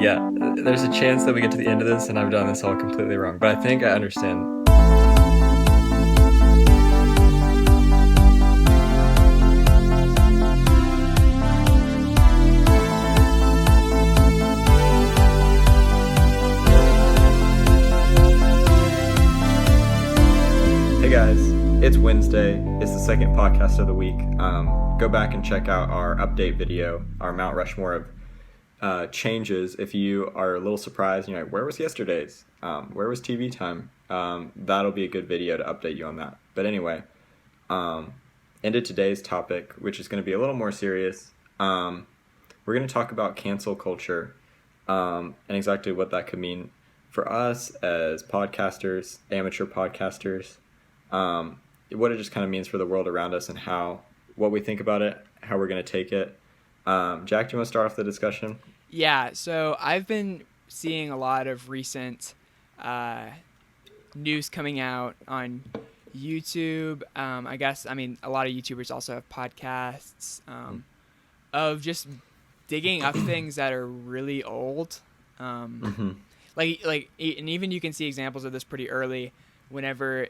Yeah, there's a chance that we get to the end of this and I've done this all completely wrong, but I think I understand. Hey guys, it's Wednesday. It's the second podcast of the week. Go back and check out our update video, our Mount Rushmore of changes. If you are a little surprised, you're like, where was yesterday's? Where was TV time? That'll be a good video to update you on that. But anyway, into today's topic, which is going to be a little more serious. We're going to talk about cancel culture and exactly what that could mean for us as podcasters, amateur podcasters. What it just kind of means for the world around us and what we think about it, how we're going to take it. Jack, do you want to start off the discussion? Yeah, so I've been seeing a lot of recent news coming out on YouTube. A lot of YouTubers also have podcasts of just digging up things that are really old. And even you can see examples of this pretty early. Whenever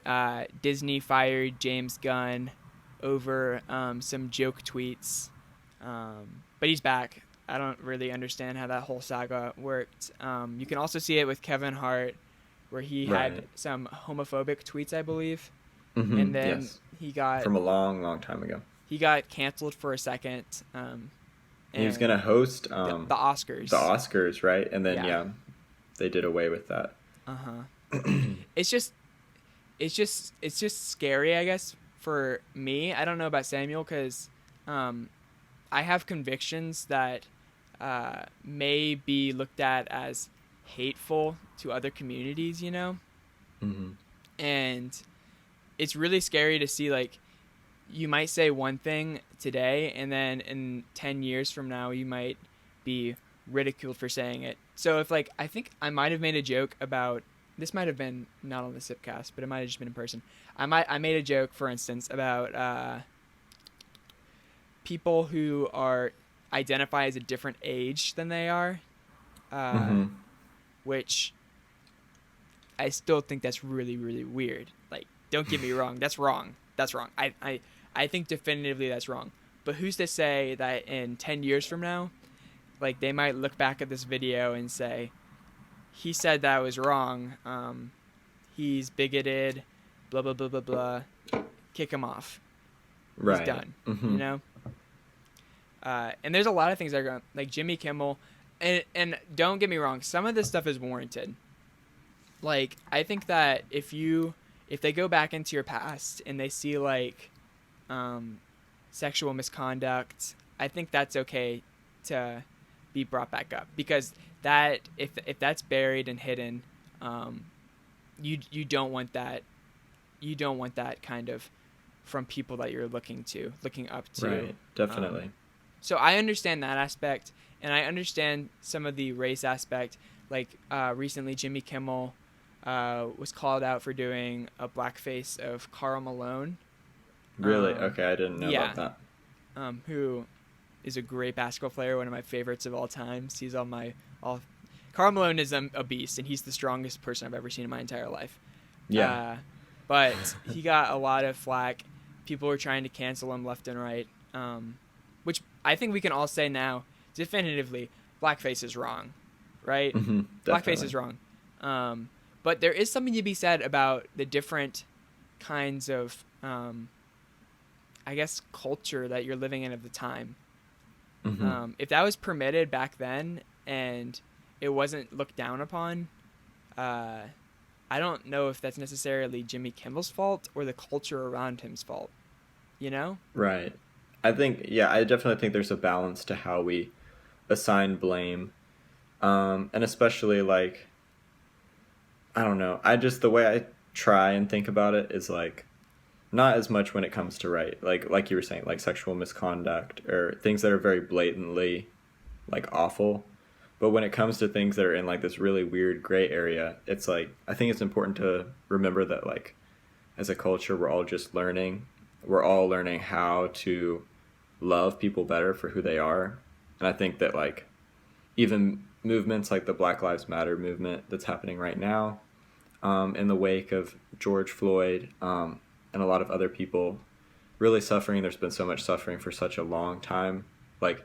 Disney fired James Gunn over some joke tweets. But he's back. I don't really understand how that whole saga worked. You can also see it with Kevin Hart, where he had some homophobic tweets, I believe. Mm-hmm. And then he got... From a long, long time ago. He got canceled for a second. He was going to host... the Oscars. The Oscars, right? And then, they did away with that. Uh-huh. It's just scary, I guess, for me. I don't know about Samuel because I have convictions that may be looked at as hateful to other communities, you know? Mm-hmm. And it's really scary to see, like, you might say one thing today, and then in 10 years from now, you might be ridiculed for saying it. So if, like, I think I might have made a joke about... This might have been not on the Sipcast, but it might have just been in person. I made a joke, for instance, about people who identify as a different age than they are, which I still think that's really, really weird. Like, don't get me wrong, that's wrong. That's wrong. I think definitively that's wrong. But who's to say that in 10 years from now, like, they might look back at this video and say, he said that was wrong. He's bigoted, blah, blah, blah, blah, blah. Kick him off. Right. He's done, Mm-hmm. you know? And there's a lot of things that are going, like Jimmy Kimmel. And don't get me wrong, some of this stuff is warranted. Like, I think that if they go back into your past and they see, like, sexual misconduct, I think that's okay to be brought back up. Because that if that's buried and hidden, you don't want that. You don't want that kind of from people that you're looking up to. Right, definitely. So I understand that aspect, and I understand some of the race aspect. Like recently, Jimmy Kimmel was called out for doing a blackface of Karl Malone. Really? Okay, I didn't know about that. Who is a great basketball player, one of my favorites of all times. He's on my Karl Malone is a beast, and he's the strongest person I've ever seen in my entire life. Yeah. But he got a lot of flack. People were trying to cancel him left and right, which I think we can all say now definitively, blackface is wrong, right? Mm-hmm, blackface is wrong. But there is something to be said about the different kinds of, I guess, culture that you're living in at the time. Mm-hmm. If that was permitted back then and it wasn't looked down upon, I don't know if that's necessarily Jimmy Kimmel's fault or the culture around him's fault, you know? Right. I definitely think there's a balance to how we assign blame. And especially, like, I don't know. The way I try and think about it is, like, not as much when it comes to like you were saying, like sexual misconduct or things that are very blatantly, like, awful. But when it comes to things that are in, like, this really weird gray area, it's like, I think it's important to remember that, like, as a culture, we're all just learning. We're all learning how to love people better for who they are. And I think that, like, even movements like the Black Lives Matter movement that's happening right now, in the wake of George Floyd, and a lot of other people really suffering. There's been so much suffering for such a long time. Like,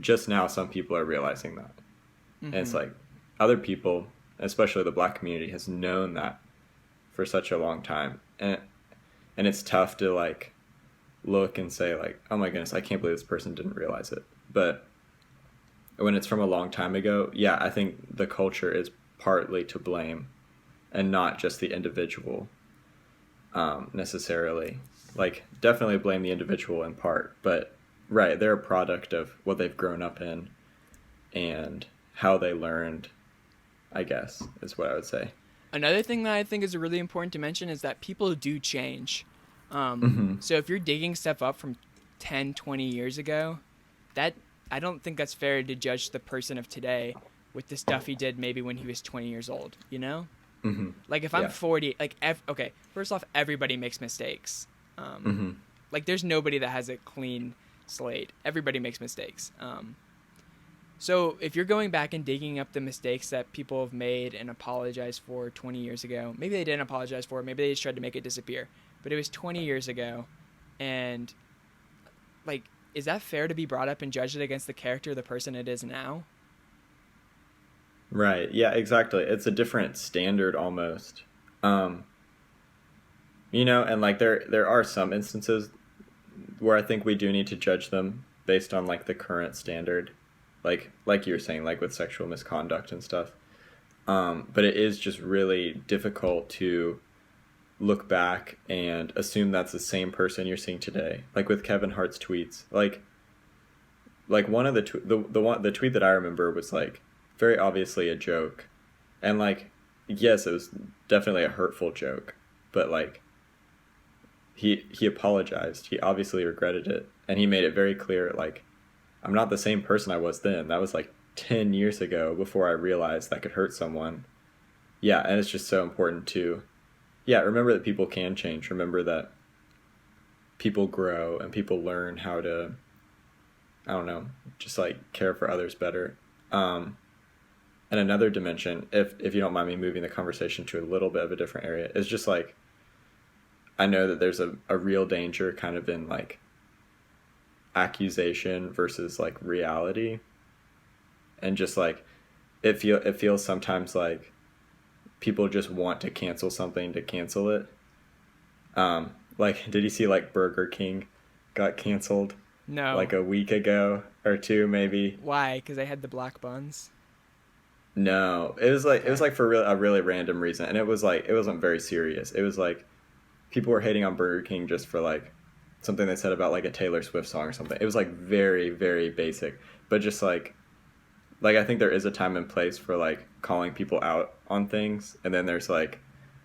just now, some people are realizing that. And it's like, other people, especially the Black community, has known that for such a long time. And it's tough to, like, look and say, like, oh my goodness, I can't believe this person didn't realize it. But when it's from a long time ago, yeah, I think the culture is partly to blame and not just the individual, necessarily. Like, definitely blame the individual in part, but right, they're a product of what they've grown up in and how they learned, I guess, is what I would say. Another thing that I think is really important to mention is that people do change. So if you're digging stuff up from 10, 20 years ago, that I don't think that's fair to judge the person of today with the stuff he did maybe when he was 20 years old, you know? Like, if I'm 40, like, okay, first off, everybody makes mistakes. Like, there's nobody that has a clean slate. Everybody makes mistakes. So if you're going back and digging up the mistakes that people have made and apologized for 20 years ago, maybe they didn't apologize for it, maybe they just tried to make it disappear, but it was 20 years ago, and, like, is that fair to be brought up and judged against the character of the person it is now? Right. Yeah, exactly. It's a different standard almost. You know, and like there are some instances where I think we do need to judge them based on like the current standard. Like you were saying, like with sexual misconduct and stuff. But it is just really difficult to look back and assume that's the same person you're seeing today. Like with Kevin Hart's tweets, like one of the tweet that I remember was like very obviously a joke, and like, yes, it was definitely a hurtful joke, but like he apologized. He obviously regretted it, and he made it very clear, like, I'm not the same person I was then. That was like 10 years ago before I realized that could hurt someone. Yeah, and it's just so important to, remember that people can change. Remember that people grow and people learn how to, I don't know, just like care for others better. And another dimension, if you don't mind me moving the conversation to a little bit of a different area, is just like, I know that there's a real danger kind of in like accusation versus like reality. And just like, it feels sometimes like people just want to cancel something to cancel it. Like, did you see like Burger King got canceled? No. Like a week ago or two, maybe. Why? Because they had the black buns? No, it was like for a really random reason, and it wasn't very serious. It was like people were hating on Burger King just for like something they said about like a Taylor Swift song or something. It was like very, very basic, but just like I think there is a time and place for like calling people out on things, and then there's like,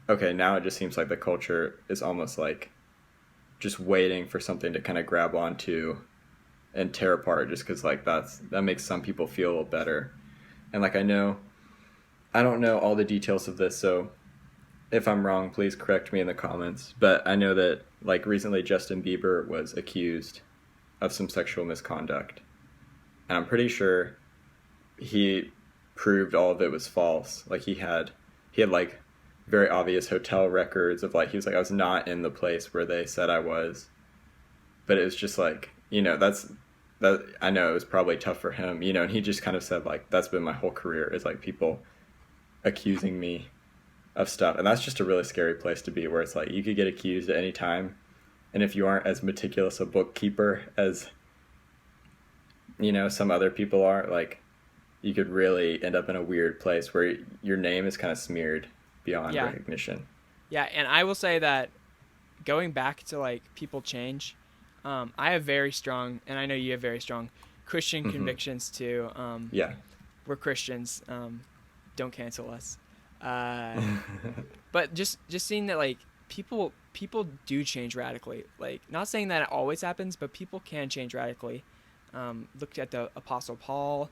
okay, now it just seems like the culture is almost like just waiting for something to kind of grab onto and tear apart, just because like that makes some people feel better. And like, I don't know all the details of this, so if I'm wrong, please correct me in the comments. But I know that like recently Justin Bieber was accused of some sexual misconduct, and I'm pretty sure he proved all of it was false. Like he had like very obvious hotel records of like, he was like, I was not in the place where they said I was. But it was just like, you know, that I know it was probably tough for him, you know, and he just kind of said like, that's been my whole career, is like people accusing me of stuff. And that's just a really scary place to be, where it's like you could get accused at any time, and if you aren't as meticulous a bookkeeper as, you know, some other people are, like you could really end up in a weird place where your name is kind of smeared beyond recognition. Yeah, and I will say that going back to like people change, I have very strong, and I know you have very strong Christian convictions too. We're Christians. Don't cancel us. But just seeing that like people do change radically. Like, not saying that it always happens, but people can change radically. Look at the Apostle Paul.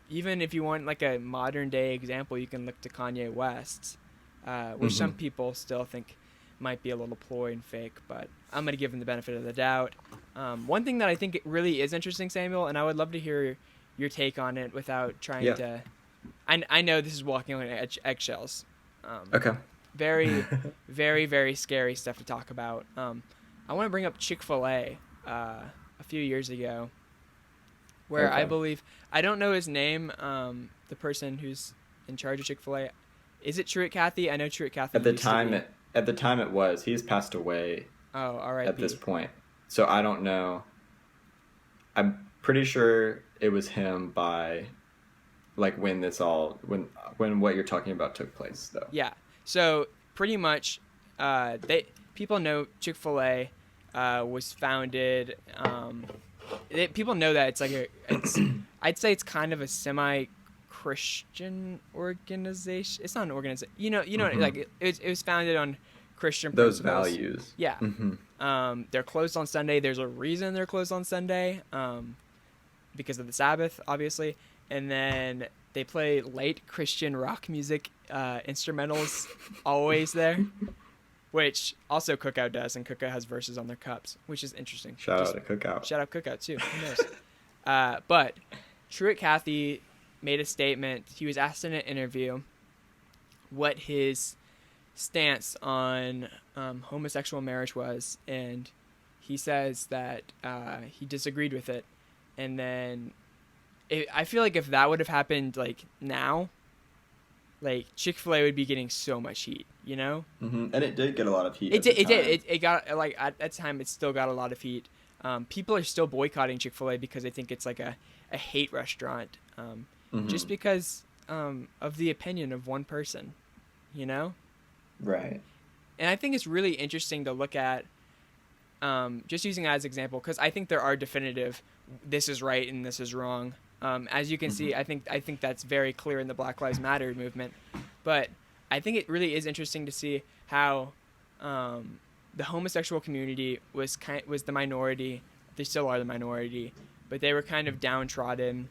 Even if you want like a modern day example, you can look to Kanye West, which some people still think might be a little ploy and fake, but I'm going to give him the benefit of the doubt. One thing that I think really is interesting, Samuel, and I would love to hear your take on it without trying Yeah. to. I know this is walking on eggshells. Okay. Very, very, very scary stuff to talk about. I want to bring up Chick-fil-A a few years ago, where I Okay. believe, I don't know his name, the person who's in charge of Chick-fil-A. Is it Truett Cathy? I know Truett Cathy At the used to time, be. at the time it was. He's passed away Oh, at this R.I.P. point, so I don't know. I'm pretty sure it was him by, like, when this all when what you're talking about took place, though. Yeah. So pretty much, they people know Chick-fil-A was founded. People know that it's like it's I'd say it's kind of a semi-Christian organization. It's not an organization. Mhm. Like it was founded on Christian Those principles. values. Yeah. Mm-hmm. They're closed on Sunday. There's a reason they're closed on Sunday, because of the Sabbath, obviously. And then they play light Christian rock music, instrumentals, always there, which also Cookout does, and Cookout has verses on their cups, which is interesting. Shout out to Cookout. Shout out Cookout too. Who knows? But Truett Cathy made a statement. He was asked in an interview what his stance on homosexual marriage was, and he says that he disagreed with it. And then I feel like if that would have happened like now, like Chick-fil-A would be getting so much heat, you know? Mm-hmm. And it did get a lot of heat. It at did. the It did. time. It got like at that time. It still got a lot of heat. People are still boycotting Chick-fil-A because they think it's like a hate restaurant, Mhm. just because of the opinion of one person, you know. Right. And I think it's really interesting to look at, just using that as an example, because I think there are definitive, this is right and this is wrong. As you can see, I think that's very clear in the Black Lives Matter movement. But I think it really is interesting to see how the homosexual community was the minority. They still are the minority, but they were kind of downtrodden,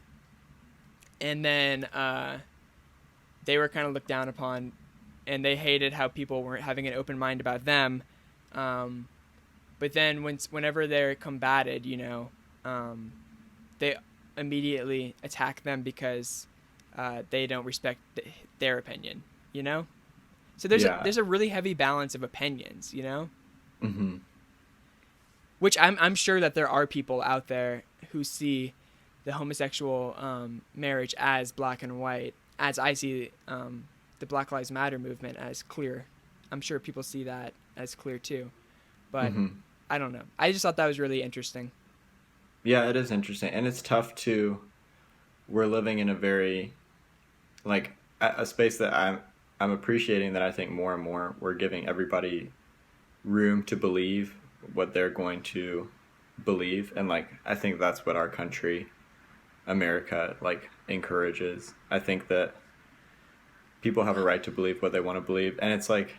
and then they were kind of looked down upon, and they hated how people weren't having an open mind about them. But then whenever they're combated, they immediately attack them because they don't respect their opinion, you know? So there's a really heavy balance of opinions, you know? Mm-hmm. Which I'm sure that there are people out there who see the homosexual marriage as black and white, as I see the Black Lives Matter movement as clear. I'm sure people see that as clear too. But I don't know. I just thought that was really interesting. Yeah, it is interesting, and it's tough to. We're living in a very, like, a space that I'm appreciating, that I think more and more we're giving everybody room to believe what they're going to believe, and like I think that's what our country, America, like encourages. I think that people have a right to believe what they want to believe, and it's like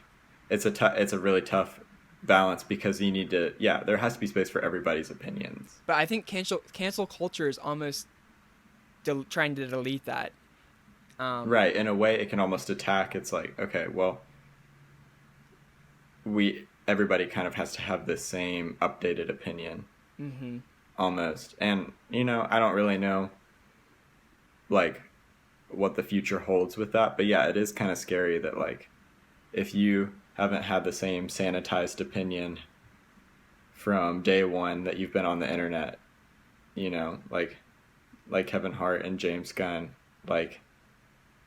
it's a really tough balance, because you need to, there has to be space for everybody's opinions. But I think cancel culture is almost trying to delete that. Right, in a way it can almost attack. It's like, okay, well, everybody kind of has to have the same updated opinion. Mm-hmm. Almost. And I don't really know like what the future holds with that, but yeah, it is kind of scary that like if you haven't had the same sanitized opinion from day one that you've been on the internet, like Kevin Hart and James Gunn, like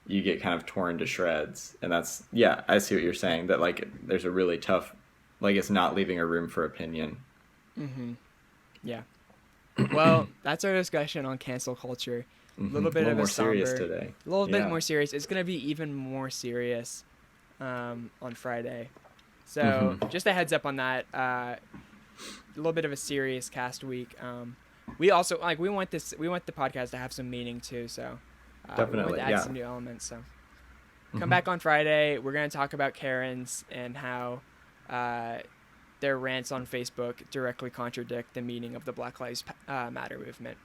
you get kind of torn to shreds. And that's, I see what you're saying, that like there's a really tough, like it's not leaving a room for opinion. Mm-hmm. Yeah. Well, that's our discussion on cancel culture. A little bit of more a somber, serious today. A little bit more serious. It's gonna be even more serious on Friday. So just a heads up on that. A little bit of a serious cast week. We also we want the podcast to have some meaning too. So definitely, we want to add some new elements. So come back on Friday. We're gonna talk about Karens and how their rants on Facebook directly contradict the meaning of the Black Lives Matter movement.